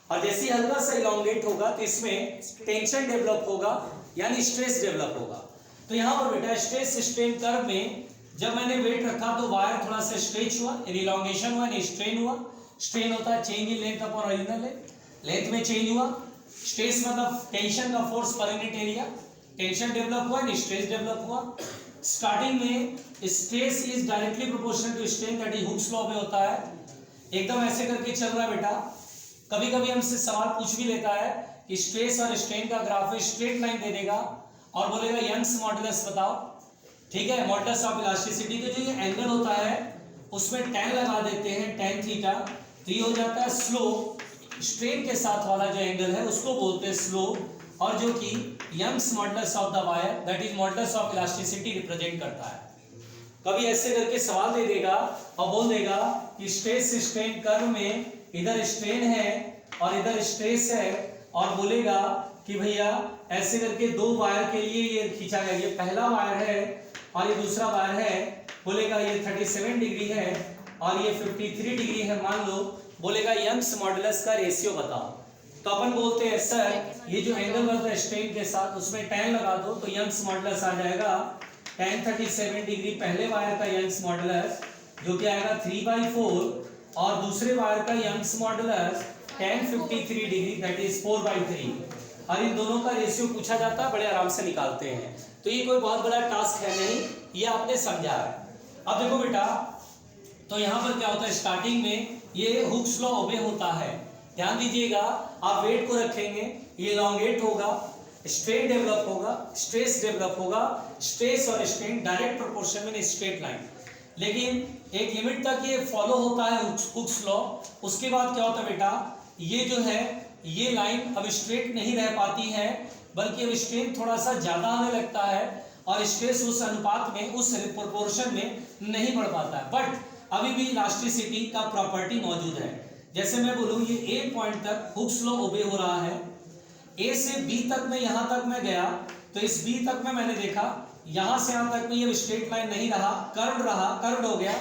और जैसे हल्का सा इलॉन्गेट होगा तो इसमें टेंशन डेवलप होगा यानी स्ट्रेस डेवलप होगा। तो यहाँ पर बेटा स्ट्रेस स्ट्रेन कर्व में जब मैंने वेट रखा तो वायर थोड़ा सा स्ट्रेच हुआ, इलॉन्गेशन हुआ, स्ट्रेन हुआ। स्ट्रेन होता है change in length upon original length, length में चेंज हुआ। स्ट्रेस मतलब टेंशन का फोर्स पर यूनिट एरिया, टेंशन डेवलप हुआ यानी स्ट्रेस डेवलप हुआ। स्टार्टिंग में stress is directly proportional to strain, that is Hooke's law में होता है। एकदम ऐसे करके चल रहा है बेटा। कभी कभी हमसे सवाल पूछ भी लेता है कि स्ट्रेस और स्ट्रेन का ग्राफ स्ट्रेट लाइन दे देगा और बोलेगा यंग्स मॉडुलस बताओ। ठीक है, मॉडुलस ऑफ इलास्टिसिटी का जो ये एंगल होता है उसमें tan लगा देते हैं, tan थीटा, तो ये हो जाता है स्लोप। स्ट्रेन के साथ वाला जो एंगल है उसको बोलते हैं स्लोप, और जो कि Young's modulus of the wire that is modulus of elasticity represent करता है। कभी ऐसे करके सवाल दे देगा और बोल देगा कि स्ट्रेस स्ट्रेन कर्व में इधर स्ट्रेन है और इधर स्ट्रेस है, और बोलेगा कि भैया ऐसे करके 2 वायर के लिए ये खींचा गया, ये पहला वायर है और ये दूसरा वायर है। बोलेगा ये 37 डिग्री है और ये 53 डिग्री है मान लो। बोलेगा यंग्स मॉडुलस का रेशियो बताओ। तो अपन बोलते हैं सर ये जो एंगल बनता है स्ट्रेन के साथ उसमें tan लगा दो तो यंग्स मॉडुलस आ जाएगा tan 37 डिग्री पहले वायर का यंग्स मॉडुलस जो कि आएगा 3/4 और दूसरे वायर का Young's modulus tan 53 degree that is 4/3। और इन दोनों का रेशियो पूछा जाता है, बड़े आराम से निकालते हैं। तो ये कोई बहुत बड़ा टास्क है नहीं, ये आपने समझा है। अब देखो बेटा, तो यहाँ पर क्या होता है स्टार्टिंग में ये हुक्स लॉ ओबे होता है। ध्यान दीजिएगा, आप वेट को रखेंगे, ये लॉन्गेट होगा, स्ट्रेन डेवलप होगा, स्ट्रेस डेवलप होगा। स्ट्रेस और स्ट्रेन डायरेक्ट प्रोपोर्शन में स्ट्रेट लाइन, लेकिन एक लिमिट तक ये फॉलो होता है हुक्स लॉ। उसके बाद क्या होता है बेटा, ये जो है ये लाइन अब स्ट्रेट नहीं रह पाती है, बल्कि अब स्ट्रेन थोड़ा सा ज्यादा आने लगता है और स्ट्रेस उस अनुपात में, उस प्रोपोर्शन में नहीं बढ़ पाता है। बट अभी भी इलास्टिसिटी का प्रॉपर्टी मौजूद है। जैसे मैं बोलूँ ये ए पॉइंट तक हुक्स लॉ ओबे हो रहा है, ए से बी तक में, यहां तक मैं गया तो इस बी तक में मैंने देखा यहां से यहां तक में ये स्ट्रेट लाइन नहीं रहा, कर्व्ड हो गया,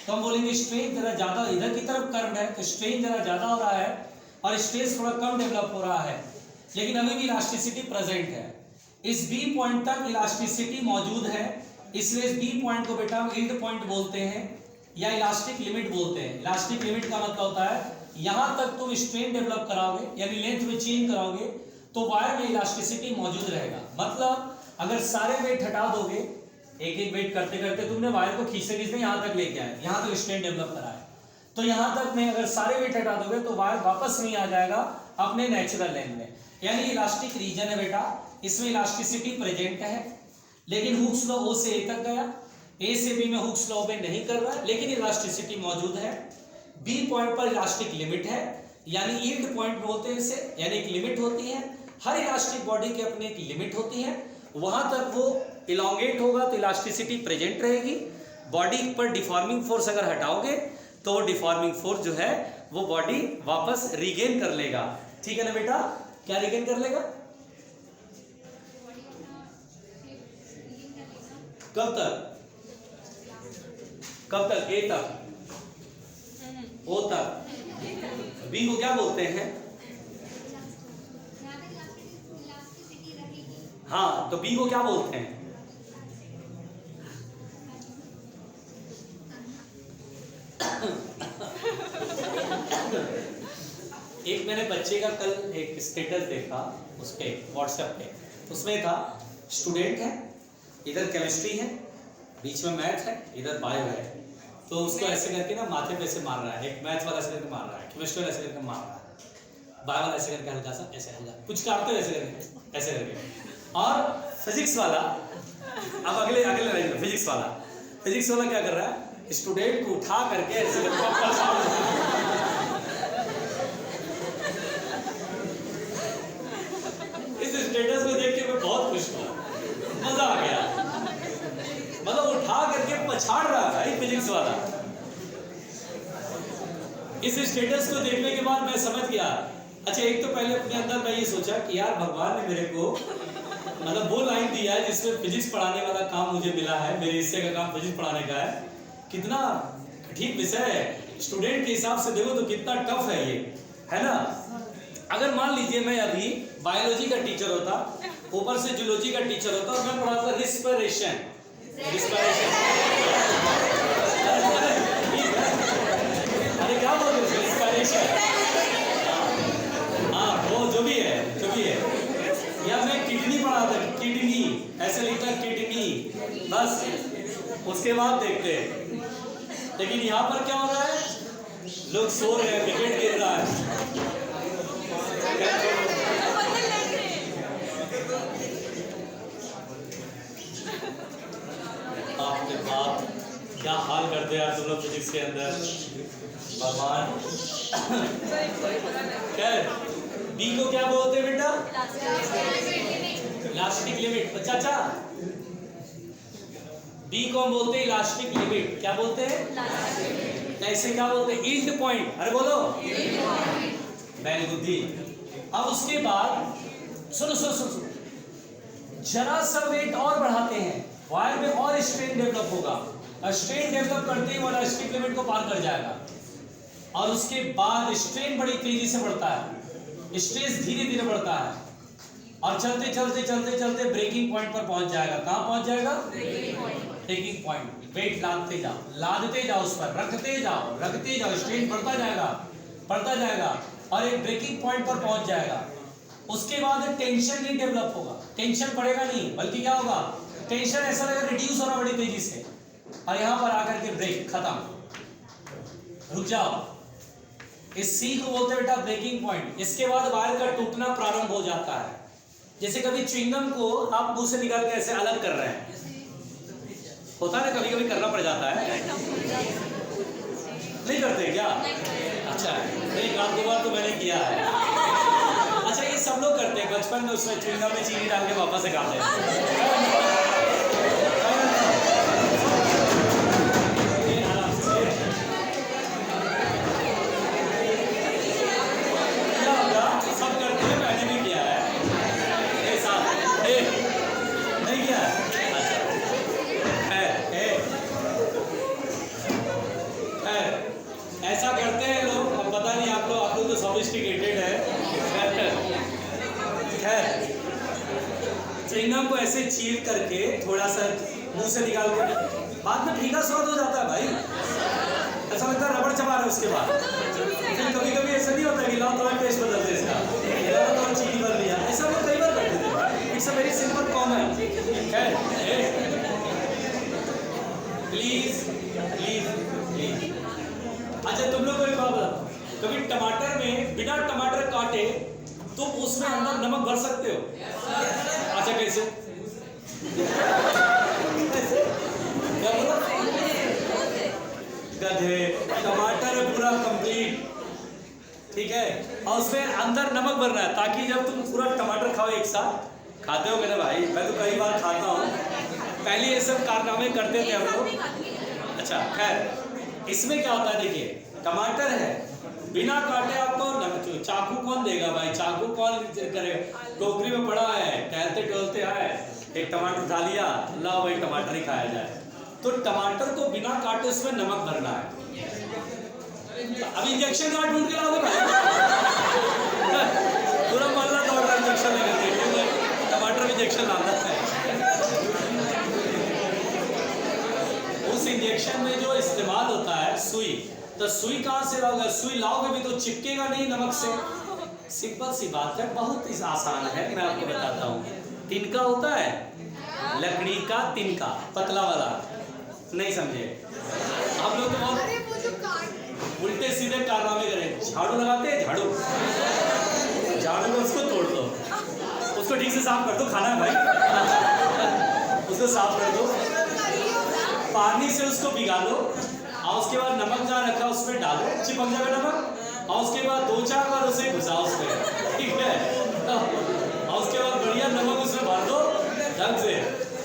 तो हम बोलेंगे स्ट्रेन जरा ज्यादा इधर की तरफ कर्व्ड है, तो स्ट्रेन जरा ज्यादा हो रहा है और स्ट्रेस थोड़ा कम डेवलप हो रहा है, लेकिन अभी भी इलास्टिसिटी प्रेजेंट है। इस बी पॉइंट तक इलास्टिसिटी मौजूद है, इसलिए इस बी पॉइंट को बेटा हम यील्ड पॉइंट बोलते हैं या इलास्टिक लिमिट बोलते हैं। इलास्टिक लिमिट का मतलब होता है यहां तक तुम स्ट्रेन डेवलप कराओगे यानी लेंथ में चेंज कराओगे तो वायर में इलास्टिसिटी मौजूद रहेगा। मतलब अगर सारे वेट हटा दोगे, एक एक वेट करते करते तुमने वायर को खींचते खींचते यहां तक लेके आए, यहां तक स्ट्रेन डेवलप कराए, तो यहां तक में अगर सारे वेट हटा दोगे तो वायर वापस नहीं आ जाएगा अपने नेचुरल लेंथ में, यानी इलास्टिक रीजन है बेटा, इसमें इलास्टिसिटी प्रेजेंट है। लेकिन हुक्स लॉ ओ से ए तक गया, ए से बी में हुक्स लॉ ओबे नहीं कर रहा है, लेकिन इलास्टिसिटी मौजूद है। बी पॉइंट पर इलास्टिक लिमिट है, यानी यील्ड पॉइंट बोलते हैं इसे, यानी एक लिमिट होती है। हर इलास्टिक बॉडी की अपनी एक लिमिट होती है, वहां तक वो इलोंगेट होगा तो इलास्टिसिटी प्रेजेंट रहेगी। बॉडी पर डिफॉर्मिंग फोर्स अगर हटाओगे तो वो डिफॉर्मिंग फोर्स जो है वो बॉडी वापस रिगेन कर लेगा। ठीक है ना बेटा, क्या रिगेन कर लेगा? कब तक? कब तक? ए तक, ओ तक। बी को क्या बोलते हैं? हाँ, तो बी को क्या बोलते हैं? एक मैंने बच्चे का कल एक स्टेटस देखा उस पे व्हाट्सएप पे, उसमें था स्टूडेंट है, इधर केमिस्ट्री है, बीच में मैथ है, इधर बायो है, तो उसको ऐसे करके ना माथे पे ऐसे मार रहा है, एक मैथ वाला ऐसे करके मार रहा है, केमिस्ट्री वाला ऐसे करके मार रहा है, बायो वाला ऐसे करके हल्का सा ऐसे हल्का कुछ काटते ऐसे करके ऐसे करके, और फिजिक्स वाला अब अगले लाइन, फिजिक्स वाला क्या कर रहा है, स्टूडेंट को उठा करके ऐसे इस स्टेटस को देख के मैं बहुत खुश हुआ, मजा आ गया, मतलब उठा करके पछाड़ रहा है फिजिक्स वाला। इस स्टेटस को देखने के बाद मैं समझ गया, अच्छा एक तो पहले अपने अंदर मैं ये सोचा कि यार भगवान ने मेरे को मतलब वो लाइन दिया है जिसमें फिजिक्स पढ़ाने वाला काम मुझे मिला है, मेरे हिस्से का काम फिजिक्स पढ़ाने का है, कितना कठिन विषय है, स्टूडेंट के हिसाब से देखो तो कितना टफ है ये, है ना। अगर मान लीजिए मैं अभी बायोलॉजी का टीचर होता, ऊपर से जूलॉजी का टीचर होता और मैं पढ़ाता रिस्पिरेशन, अरे क्या बोल रहे हो, रिस्पिरेशन, हाँ वो जो भी है, या मैं किडनी पढ़ाता, किडनी ऐसे लिखता है किडनी, बस उसके बाद देखते हैं। लेकिन यहाँ पर क्या हो रहा है, लोग सो रहे हैं, विकेट गिर रहा है, बाप रे बाप क्या हाल करते हैं तुम लोग फिजिक्स के अंदर, भगवान। खैर बी को क्या बोलते हैं बेटा? Elastic limit. चाचा बी को हम बोलते हैं इलास्टिक लिमिट, क्या बोलते हैं? ऐसे क्या बोलते हैं? यील्ड पॉइंट, अरे बोलो बैल बुद्धि। अब उसके बाद सुनो, जरा सा वेट और बढ़ाते हैं, वायर में और स्ट्रेन डेवलप होगा, और स्ट्रेन डेवलप करते ही वो इलास्टिक लिमिट को पार कर जाएगा, और उसके बाद स्ट्रेन बड़ी तेजी से बढ़ता है, स्ट्रेस धीरे धीरे बढ़ता है, और चलते ब्रेकिंग पॉइंट पर पहुंच जाएगा। कहां पहुंच जाएगा? Breaking point. वेट लादते जाओ उस पर, रखते जाओ, स्ट्रेन बढ़ता जाएगा और एक ब्रेकिंग पॉइंट पर पहुंच जाएगा। उसके बाद टेंशन नहीं डेवलप होगा, टेंशन बढ़ेगा नहीं, बल्कि क्या होगा, टेंशन ऐसा लगेगा रिड्यूस हो रहा बड़ी तेजी से, और यहां पर आकर के ब्रेक खत्म, रुक जाओ। इस सी को बोलते हैं बेटा ब्रेकिंग पॉइंट। इसके बाद वायर का टूटना प्रारंभ हो जाता है, जैसे कभी च्युइंगम को आप मुंह से निकाल के ऐसे अलग कर रहे हैं, होता है ना, कभी कभी करना पड़ जाता है, नहीं करते क्या? अच्छा, नहीं, एक आध दो बार तो मैंने किया है। अच्छा, ये सब लोग करते हैं बचपन में, उसमें च्युइंगम में चीनी डाल के वापस से खाते हैं। क्या होगा, सब करते हैं, मैंने भी किया है एक साथ। नहीं किया? ऐसा करते हैं लोग, अब पता नहीं आप लोग तो सोफिस्टिकेटेड है। खैर, च्युइंगम को ऐसे चीर करके थोड़ा सा मुंह से निकाल के, बाद में फीका स्वाद हो जाता है भाई, ऐसा लगता है रबड़ चबा रहे उसके बाद। लेकिन कभी कभी ऐसा नहीं होता कि लाओ थोड़ा टेस्ट बदलते इसका, थोड़ा चीनी भर लिया, ऐसा लोग कई बार करते थे। It's a very simple common. Please please please. अच्छा, तुम लोग को एक बात बताओ, कभी टमाटर में बिना टमाटर काटे तुम उसमें अंदर नमक भर सकते हो? अच्छा, कैसे? क्या बोला? गधे, टमाटर है पूरा कंप्लीट, ठीक है, और उसमें अंदर नमक भरना है, ताकि जब तुम पूरा टमाटर खाओ एक साथ, खाते हो मेरे भाई, मैं तो कई बार खाता हूँ, पहले ये सब कारनामे करते थे हम लोग। अच्छा, खैर, इसमें क्या होता है, देखिए, टमाटर है, बिना काटे आपको चाकू कौन देगा भाई, चाकू कौन करेगा? टोकरी में पड़ा है, टहलते टहलते आए, एक टमाटर उठा लिया, लाओ भाई टमाटर ही खाया जाए। तो टमाटर को बिना काटे उसमें नमक भरना है। अब इंजेक्शन कहाँ ढूंढ के लाओगे भाई? पूरा मोहल्ला दौड़ रहा इंजेक्शन लेने के लिए, टमाटर में इंजेक्शन लाना है। उस इंजेक्शन में जो इस्तेमाल होता है सुई, तो सुई कहाँ से लाओगे? सुई लाओगे भी तो चिपकेगा नहीं नमक से। सिंपल सी बात है, बहुत ही आसान है, मैं आपको बताता हूँ। तिनका होता है, लकड़ी का तिनका, पतला वाला, नहीं समझे आप लोग? तो बहुत उल्टे सीधे कारनामे करें। झाड़ू लगाते हैं, झाड़ू में उसको तोड़ दो, उसको ठीक से साफ कर दो, खाना है भाई, उसको साफ कर दो, पानी से उसको भिगा लो, और उसके बाद नमक जहाँ रखा उसमें डालो, चिपक जाएगा नमक, और उसके बाद 2-4 बार उसे घुसाओ उसमें, ठीक है, और उसके बाद बढ़िया नमक उसमें भर दो ढंग से।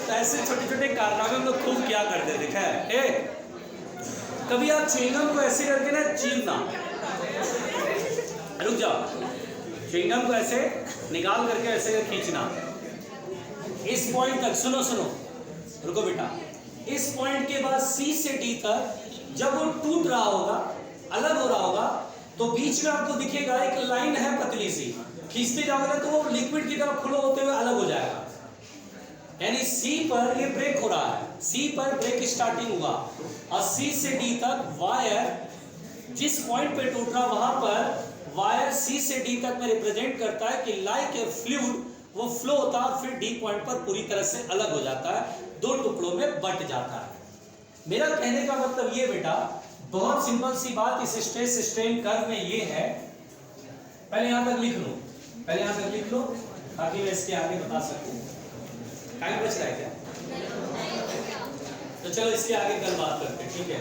तो ऐसे छोटे छोटे कारनामे हम लोग खूब क्या करते थे। खैर, कभी आप च्युइंगम को ऐसे करके ना चीरना, रुक जाओ, च्युइंगम को ऐसे निकाल करके ऐसे खींचना, इस पॉइंट तक, सुनो सुनो, रुको बेटा, इस पॉइंट के बाद C से D तक जब वो टूट रहा होगा, अलग हो रहा होगा, तो बीच में आपको दिखेगा एक लाइन है पतली सी, खींचते जाओगे ना तो वो लिक्विड की तरफ फ्लो होते हुए अलग हो जाएगा। यानी C पर ये ब्रेक हो रहा है, C पर ब्रेक स्टार्टिंग हुआ, और C से D तक वायर जिस पॉइंट पे टूट रहा वहां पर वायर C से D तक में रिप्रेजेंट करता है कि लाइक ए फ्लूइड वो फ्लो होता है, फिर D पॉइंट पर पूरी तरह से अलग हो जाता है, 2 टुकड़ों में बट जाता है। मेरा कहने का मतलब ये बेटा, बहुत सिंपल सी बात इस स्ट्रेस स्ट्रेन कर्व में ये है, पहले यहां तक लिख लो, पहले यहां तक लिख लो, ताकि मैं इसके आगे बता सकूं। टाइम बच रहा है क्या? तो चलो इसके आगे कल बात करते हैं, ठीक है।